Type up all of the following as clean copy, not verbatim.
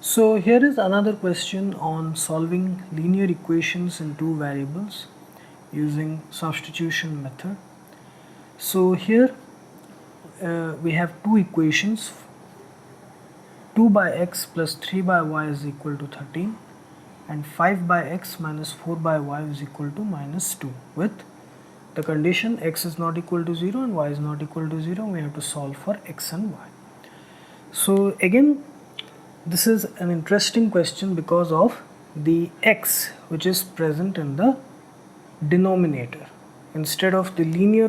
So here is another question on solving linear equations in two variables using substitution method. So here we have two equations, 2 by x plus 3 by y is equal to 13 and 5 by x minus 4 by y is equal to minus 2 with the condition x is not equal to 0 and y is not equal to 0. We have to solve for x and y. So again, this is an interesting question because of the x which is present in the denominator. Instead of the linear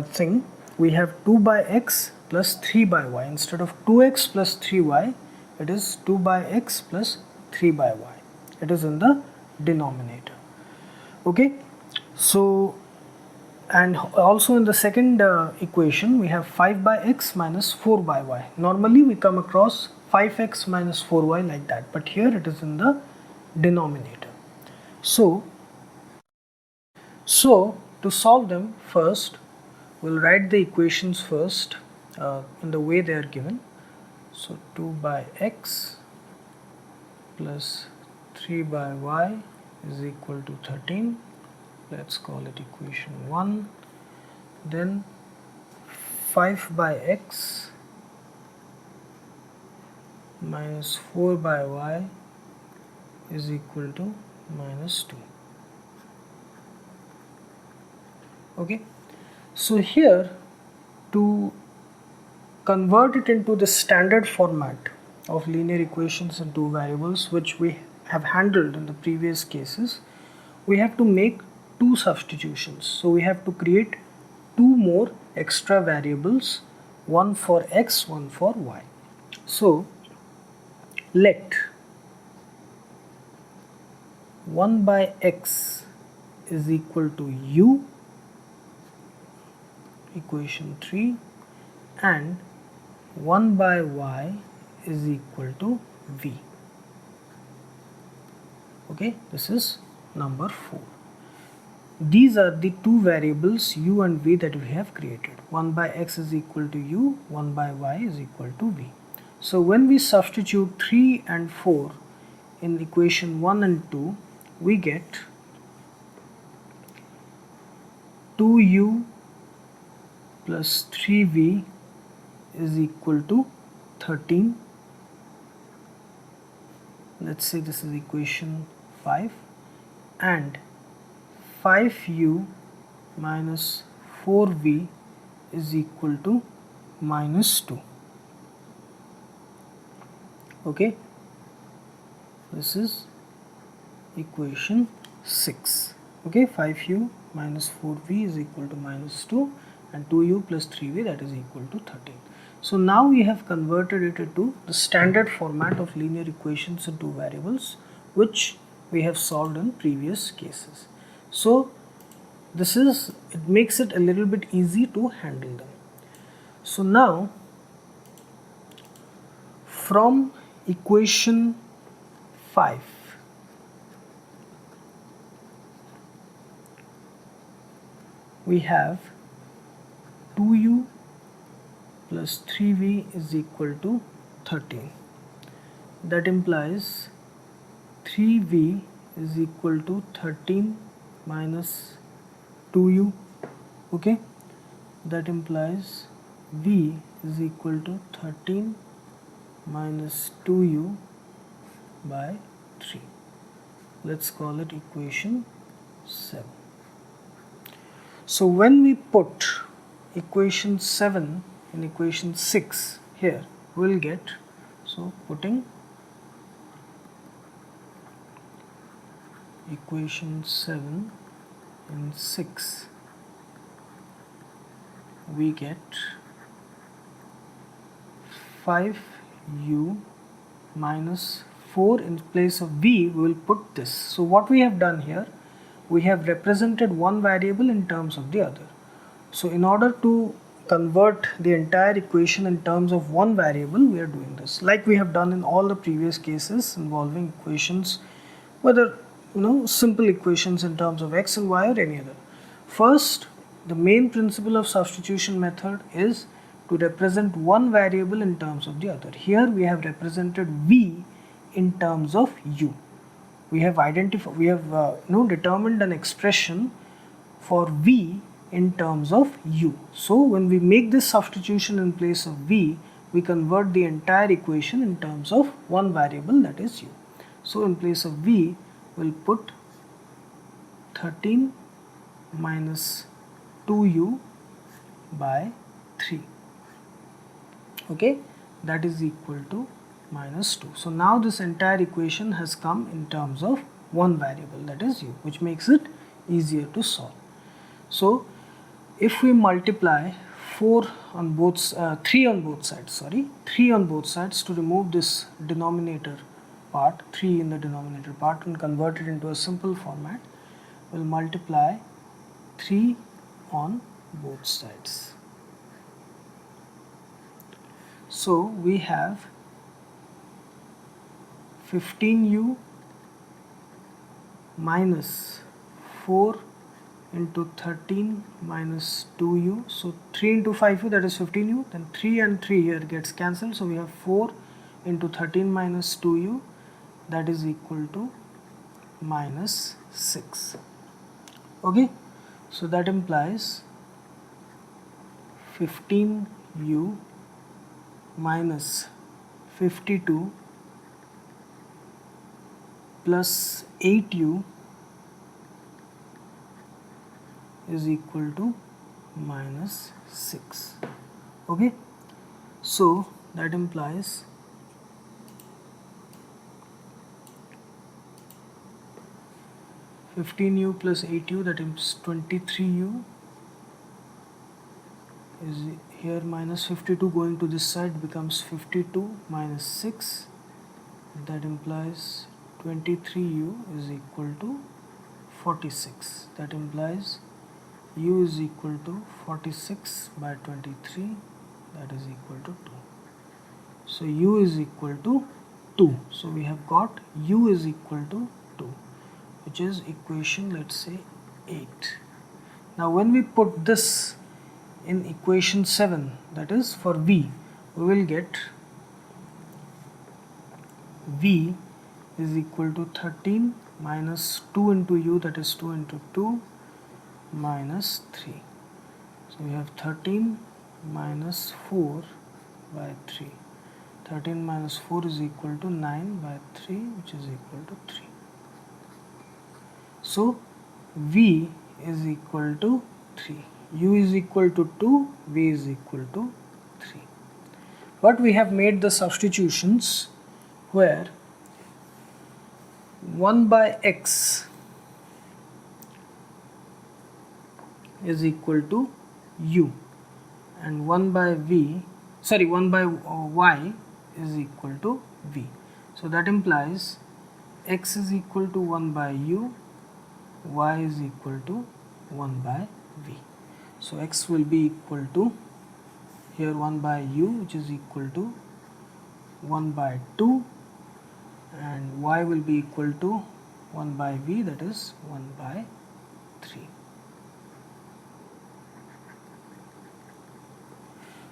thing, we have 2 by x plus 3 by y. Instead of 2x plus 3y, it is 2 by x plus 3 by y. It is in the denominator. Okay, so and also in the second equation we have 5 by x minus 4 by y. Normally we come across 5x minus 4y like that, but here it is in the denominator. So to solve them, first we'll write the equations first in the way they are given. So 2 by x plus 3 by y is equal to 13. Let's call it equation 1. Then 5 by x minus 4 by y is equal to minus 2. Okay, so here to convert it into the standard format of linear equations in two variables, which we have handled in the previous cases, we have to make two substitutions. So we have to create two more extra variables, one for x, one for y. So let 1 by x is equal to u, equation 3, and 1 by y is equal to v. Okay, this is number 4. These are the two variables u and v that we have created. 1 by x is equal to u, 1 by y is equal to v. So when we substitute 3 and 4 in equation 1 and 2, we get 2u plus 3v is equal to 13. Let's say this is equation 5, and 5u minus 4v is equal to minus 2. Okay, this is equation 6. Okay, 5u minus 4v is equal to minus 2 and 2u plus 3v, that is equal to 13. So now we have converted it into the standard format of linear equations in two variables, which we have solved in previous cases. So it makes it a little bit easy to handle them. So now from equation 5, we have 2u plus 3v is equal to 13. That implies 3v is equal to 13 minus 2u. Okay, that implies v is equal to 13 minus 2u by 3. Let's call it equation 7. So when we put equation 7 in equation 6 here, we'll get, so putting equation 7 in 6, we get 5u minus 4. In place of v, we will put this. So what we have done here, we have represented one variable in terms of the other. So in order to convert the entire equation in terms of one variable, we are doing this like we have done in all the previous cases involving equations, whether simple equations in terms of x and y or any other. First, the main principle of substitution method is to represent one variable in terms of the other. Here we have represented V in terms of U. We have determined an expression for V in terms of U. So when we make this substitution in place of V, we convert the entire equation in terms of one variable, that is U. So in place of V, we'll put 13 minus 2U by 3. Okay, that is equal to minus 2. So now this entire equation has come in terms of one variable, that is U, which makes it easier to solve. So if we multiply 3 on both sides to remove this denominator part, 3 in the denominator part, and convert it into a simple format, we'll multiply 3 on both sides. So we have 15U minus 4 into 13 minus 2U. So 3 into 5U, that is 15U. Then 3 and 3 here gets cancelled. So we have 4 into 13 minus 2U, that is equal to minus 6. Okay, so that implies 15U minus 52 plus 8U is equal to minus 6. Okay, so that implies 15U plus 8U, that is 23U, is here minus 52 going to this side becomes 52 minus 6, that implies 23U is equal to 46. That implies U is equal to 46 by 23, that is equal to 2. So U is equal to 2. So we have got U is equal to 2, which is equation, let's say, 8. Now when we put this in equation 7, that is for V, we will get V is equal to 13 minus 2 into U, that is 2 into 2 minus 3. So we have 13 minus 4 by 3. 13 minus 4 is equal to 9 by 3, which is equal to 3. So V is equal to 3. U is equal to 2, V is equal to 3. But we have made the substitutions where 1 by X is equal to U and 1 by Y is equal to V. So that implies X is equal to 1 by U, Y is equal to 1 by V. So X will be equal to here 1 by U, which is equal to 1 by 2, and Y will be equal to 1 by V, that is 1 by 3.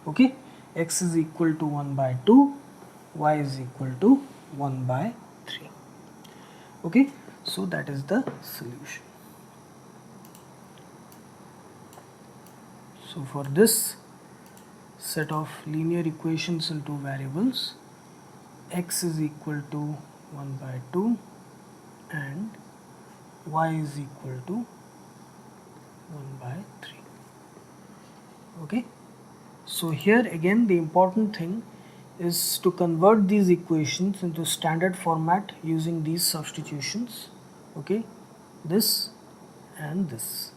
Okay, X is equal to 1 by 2, Y is equal to 1 by 3. Okay, so that is the solution. So for this set of linear equations in two variables, X is equal to 1 by 2 and Y is equal to 1 by 3. Okay, so here again the important thing is to convert these equations into standard format using these substitutions. Okay, this and this,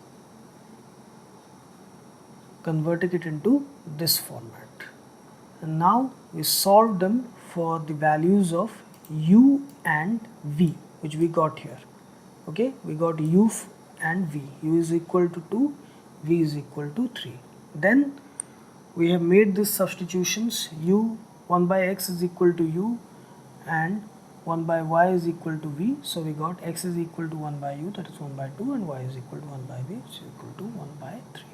converting it into this format, and now we solve them for the values of U and V, which we got here. Okay, we got U and V. U is equal to 2, V is equal to 3. Then we have made these substitutions. 1 by X is equal to U and 1 by Y is equal to V. So we got X is equal to 1 by U, that is 1 by 2, and Y is equal to 1 by V, which is equal to 1 by 3.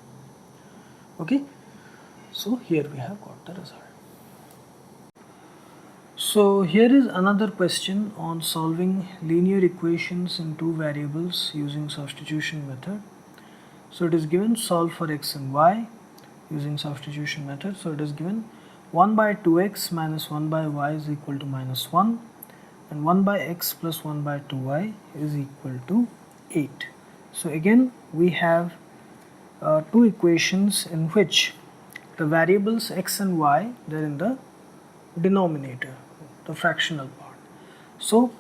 Okay, So here we have got the result. So here is another question on solving linear equations in two variables using substitution method. So it is given solve for x and y using substitution method. So it is given 1 by 2x minus 1 by y is equal to minus 1, and 1 by x plus 1 by 2y is equal to 8. So again we have two equations in which the variables x and y, they are in the denominator, the fractional part. So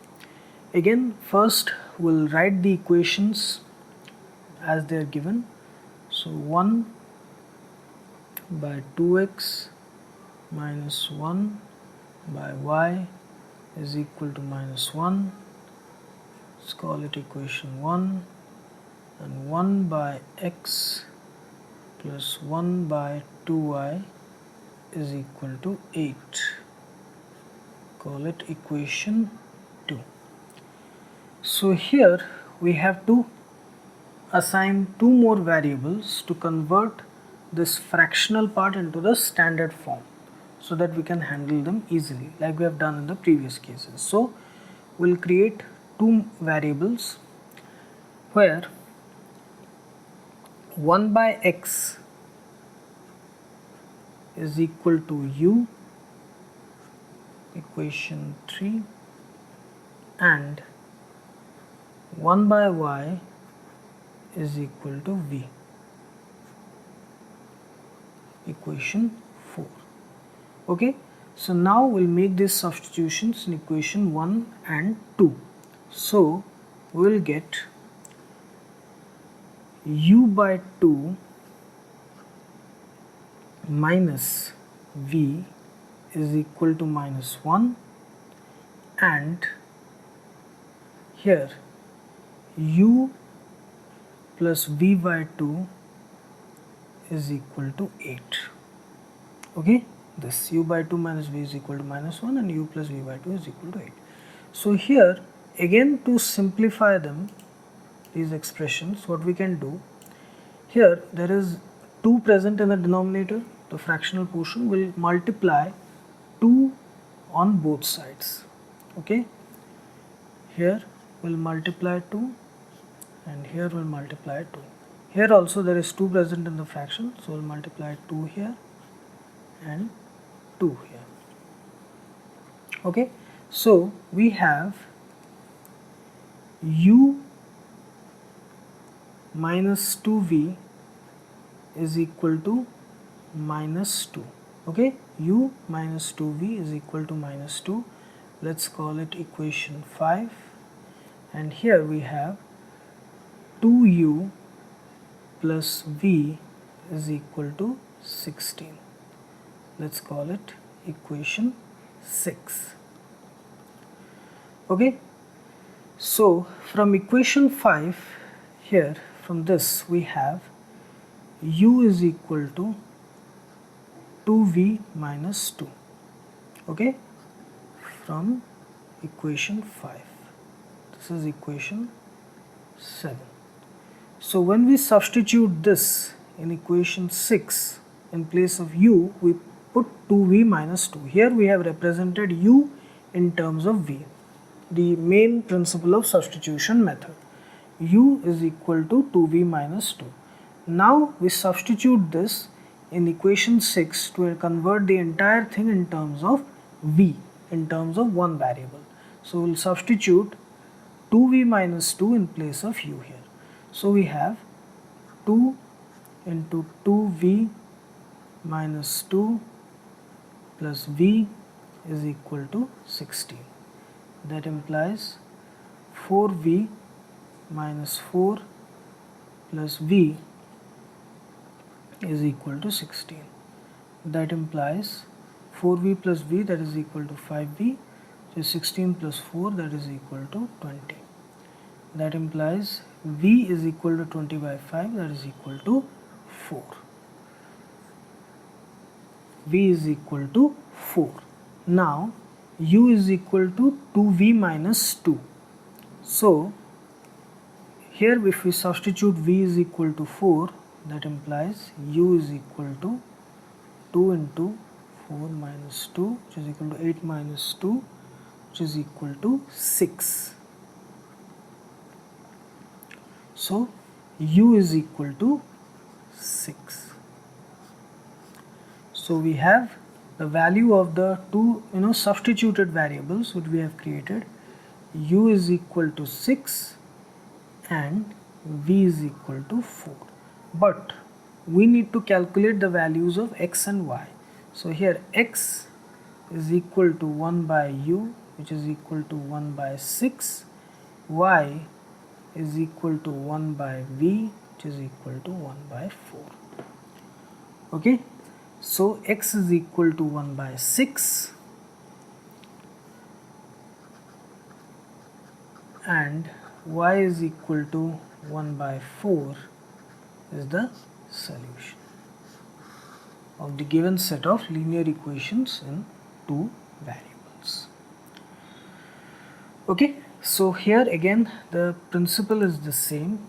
again first we'll write the equations as they are given. So 1 by 2x minus 1 by y is equal to minus 1. Let's call it equation 1. And 1 by x plus 1 by 2y is equal to 8. Call it equation 2. So here we have to assign two more variables to convert this fractional part into the standard form, so that we can handle them easily like we have done in the previous cases. So we'll create two variables where 1 by x is equal to u, equation 3, and 1 by y is equal to v, equation 4. Okay, so now we'll make these substitutions in equation 1 and 2. So we'll get u by 2 minus v is equal to minus 1, and here u plus v by 2 is equal to 8. Okay, this u by 2 minus v is equal to minus 1, and u plus v by 2 is equal to 8. So here again, to simplify them, these expressions, what we can do, here there is 2 present in the denominator, the fractional portion will multiply 2 on both sides. Okay, here will multiply 2 and here will multiply 2. Here also there is 2 present in the fraction, so we'll multiply 2 here and 2 here. Okay, so we have u minus 2v is equal to minus 2. Okay, u minus 2v is equal to minus 2. Let's call it equation 5, and here we have 2u plus v is equal to 16. Let's call it equation 6. Okay, so from equation 5, here from this we have u is equal to 2v minus 2. Okay, from equation 5, this is equation 7. So when we substitute this in equation 6, in place of u we put 2v minus 2. Here we have represented u in terms of v, the main principle of substitution method. U is equal to 2v minus 2. Now we substitute this in equation 6 to convert the entire thing in terms of v, in terms of one variable. So we'll substitute 2v minus 2 in place of u here. So we have 2 into 2v minus 2 plus v is equal to 16. That implies 4v minus 4 plus v is equal to 16. That implies 4v plus v, that is equal to 5v. So 16 plus 4, that is equal to 20. That implies v is equal to 20 by 5, that is equal to 4. V is equal to 4. Now u is equal to 2v minus 2. So here if we substitute v is equal to 4, that implies u is equal to 2 into 4 minus 2, which is equal to 8 minus 2, which is equal to 6. So u is equal to 6. So we have the value of the two substituted variables which we have created. U is equal to 6 and v is equal to 4. But we need to calculate the values of x and y. So here x is equal to 1 by u, which is equal to 1 by 6. Y is equal to 1 by v, which is equal to 1 by 4. Okay, so x is equal to 1 by 6 and y is equal to 1 by 4 is the solution of the given set of linear equations in two variables. Okay, so here again the principle is the same,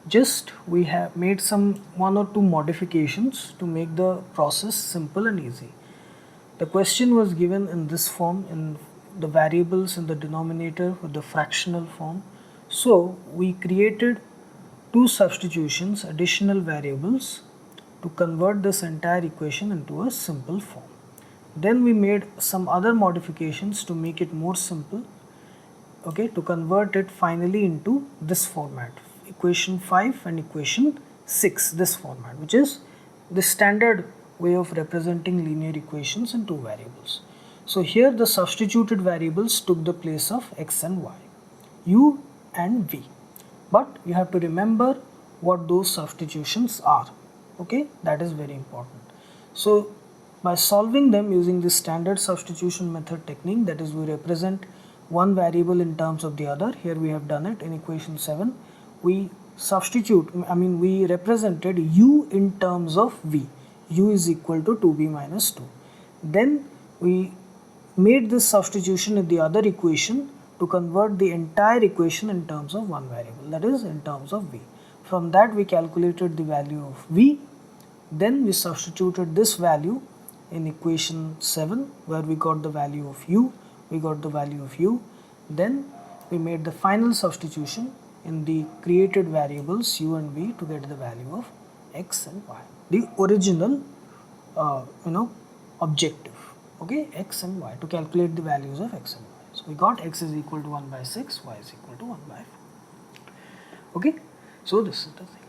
just we have made some one or two modifications to make the process simple and easy. The question was given in this form, in the variables in the denominator with the fractional form. So we created two substitutions, additional variables, to convert this entire equation into a simple form. Then we made some other modifications to make it more simple, okay, to convert it finally into this format, equation 5 and equation 6, this format, which is the standard way of representing linear equations in two variables. So here the substituted variables took the place of x and y, u and v. But you have to remember what those substitutions are. Okay, that is very important. So by solving them using the standard substitution method technique, that is, we represent one variable in terms of the other. Here we have done it in equation 7. We we represented u in terms of v. U is equal to 2b minus 2. Then we made this substitution in the other equation to convert the entire equation in terms of one variable, that is, in terms of v. From that we calculated the value of v. Then we substituted this value in equation 7 where we got the value of u. Then we made the final substitution in the created variables u and v to get the value of x and y, the original objective, okay, x and y, to calculate the values of x and y. So we got x is equal to 1 by 6, y is equal to 1 by 4. Okay, so this is the thing.